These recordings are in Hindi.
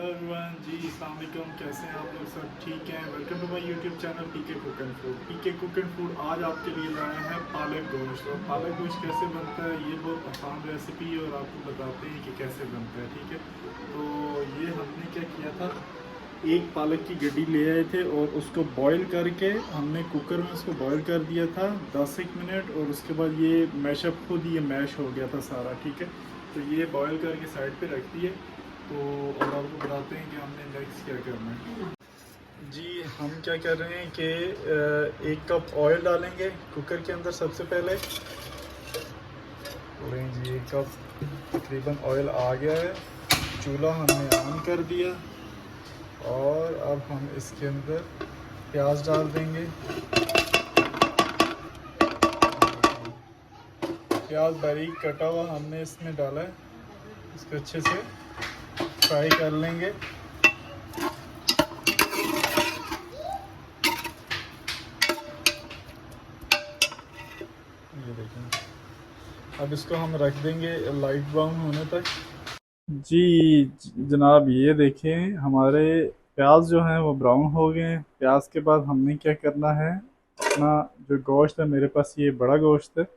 हेलो एवरीवन जी, अस्सलाम वालेकुम। कैसे हैं आप लोग? सब ठीक हैं? Welcome to my YouTube channel PK cook and food. PK cook and food आज आपके लिए लाए हैं पालक गोश्त। और पालक गोश्त कैसे बनता है ये बहुत आसान रेसिपी है और आपको बताते हैं कि कैसे बनता है। ठीक है, तो ये हमने क्या किया था, एक पालक की गड्डी ले आए थे और उसको बॉईल करके हमने कुकर में उसको बॉईल कर दिया था 10 मिनट। और उसके बाद ये मैशअप खुद ये मैश हो गया था सारा। ठीक है, तो ये बॉईल करके साइड पे रख दिए। तो अब आपको बताते हैं कि हमने नेक्स्ट क्या करना है। जी, हम क्या कर रहे हैं कि 1 कप ऑयल डालेंगे कुकर के अंदर सबसे पहले। और जी 1 कप तकरीबन ऑयल आ गया है। चूल्हा हमने ऑन कर दिया और अब हम इसके अंदर प्याज डाल देंगे। प्याज बारीक कटा हुआ हमने इसमें डाला है। इसको अच्छे से फ्राई कर लेंगे। ये देखें, अब इसको हम रख देंगे लाइट ब्राउन होने तक। जी जनाब, ये देखें हमारे प्याज जो हैं वो ब्राउन हो गए हैं। प्याज के बाद हमने क्या करना है, अपना जो गोश्त है, मेरे पास ये बड़ा गोश्त है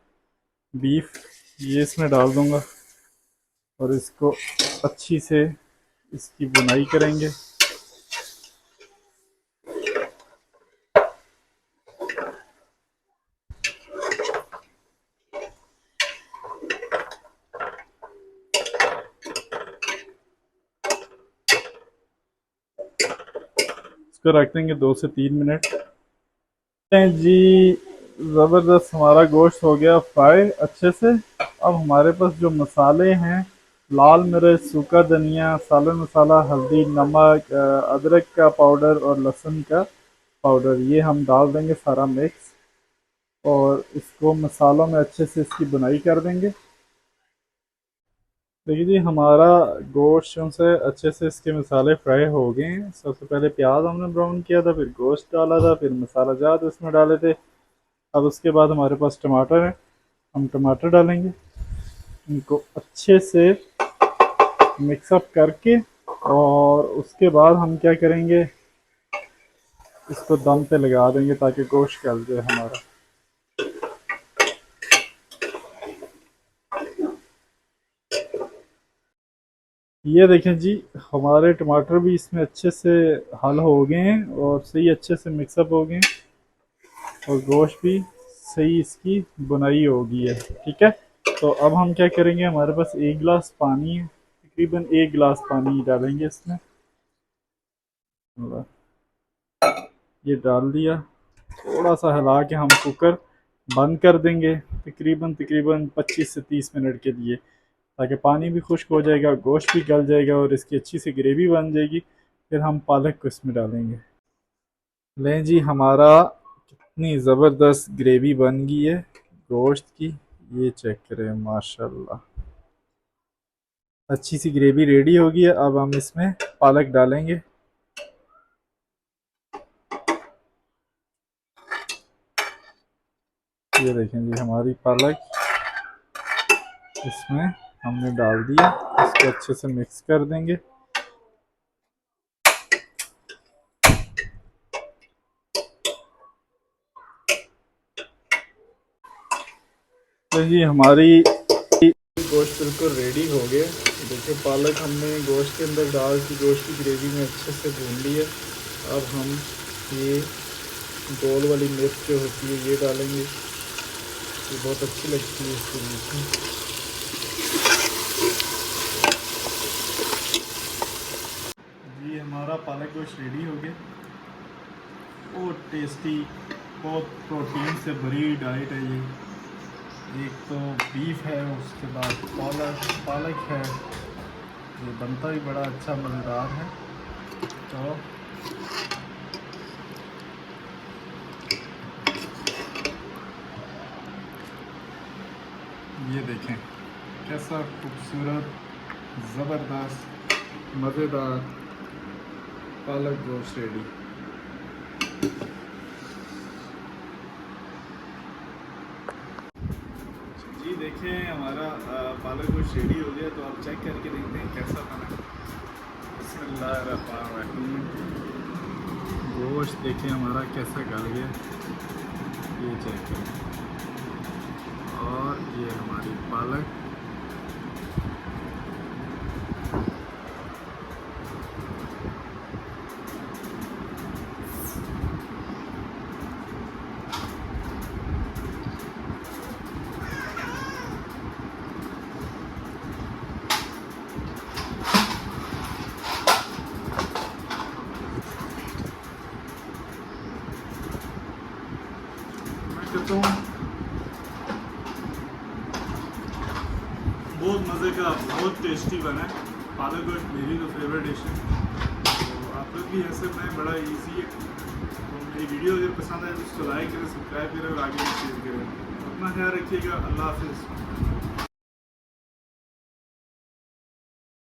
बीफ, ये इसमें डाल दूंगा और इसको अच्छी से इसकी बुनाई करेंगे। इसको रख देंगे 2 से 3 मिनट। जी ज़बरदस्त, हमारा गोश्त हो गया फ्राई अच्छे से। अब हमारे पास जो मसाले हैं, लाल मिर्च, सूखा धनिया, सालन मसाला, हल्दी, नमक, अदरक का पाउडर और लहसुन का पाउडर, ये हम डाल देंगे सारा मिक्स। और इसको मसालों में अच्छे से इसकी बुनाई कर देंगे। देखिए जी, हमारा गोश्त जो से अच्छे से इसके मसाले फ्राई हो गए हैं। सबसे पहले प्याज हमने ब्राउन किया था, फिर गोश्त डाला था, फिर मसाला जात इसमें डाले थे। अब उसके बाद हमारे पास टमाटर है, हम टमाटर डालेंगे। इनको अच्छे से मिक्सअप करके और उसके बाद हम क्या करेंगे, इसको दम पे लगा देंगे ताकि गोश्त गल जाए हमारा। ये देखें जी, हमारे टमाटर भी इसमें अच्छे से हल हो गए हैं और सही अच्छे से मिक्सअप हो गए हैं। और गोश्त भी सही इसकी बुनाई हो गई है। ठीक है, तो अब हम क्या करेंगे, हमारे पास 1 गिलास पानी है, तकरीबन 1 गिलास पानी डालेंगे इसमें। ये डाल दिया, थोड़ा सा हिला के हम कुकर बंद कर देंगे तकरीबन तकरीबन 25 से 30 मिनट के लिए, ताकि पानी भी खुश्क हो जाएगा, गोश्त भी गल जाएगा और इसकी अच्छी सी ग्रेवी बन जाएगी। फिर हम पालक को इसमें डालेंगे। लें जी, हमारा कितनी ज़बरदस्त ग्रेवी बन गई है गोश्त की, ये चेक करें, माशाल्लाह अच्छी सी ग्रेवी रेडी हो गई है। अब हम इसमें पालक डालेंगे। ये देखें जी, हमारी पालक इसमें हमने डाल दिया। इसको अच्छे से मिक्स कर देंगे। तो जी हमारी गोश्त बिल्कुल रेडी हो गया। देखिए, पालक हमने गोश्त के अंदर डाल के गोश्त की ग्रेवी में अच्छे से भून ली है। अब हम ये गोल वाली मिर्च जो होती है ये डालेंगे, ये बहुत अच्छी लगती है इसके बीच। जी हमारा पालक गोश्त रेडी हो गया। बहुत टेस्टी, बहुत प्रोटीन से भरी डाइट है ये। एक तो बीफ है, उसके बाद पालक है, ये बनता भी बड़ा अच्छा मज़ेदार है। तो ये देखें कैसा खूबसूरत, ज़बरदस्त, मज़ेदार पालक गोश्त रेडी। जी देखें, हमारा पालक गोश्त रेडी हो गया। तो आप चेक करके देखते हैं कैसा बना। बिस्मिल्लाहिर्रहमानिर्रहीम। गोश्त देखें हमारा कैसा गल गया, ये चेक करें। और ये हमारी पालक, कहता हूँ बहुत मज़े का, बहुत टेस्टी बना है। पालक गोश्त मेरी तो फेवरेट डिश है, तो आप लोग भी ऐसे बनाएं, बड़ा इजी है। तो मेरी वीडियो अगर पसंद आए तो उसको लाइक करें, सब्सक्राइब करें और आगे भी शेयर करें। अपना ख्याल रखिएगा। अल्लाह हाफिज़।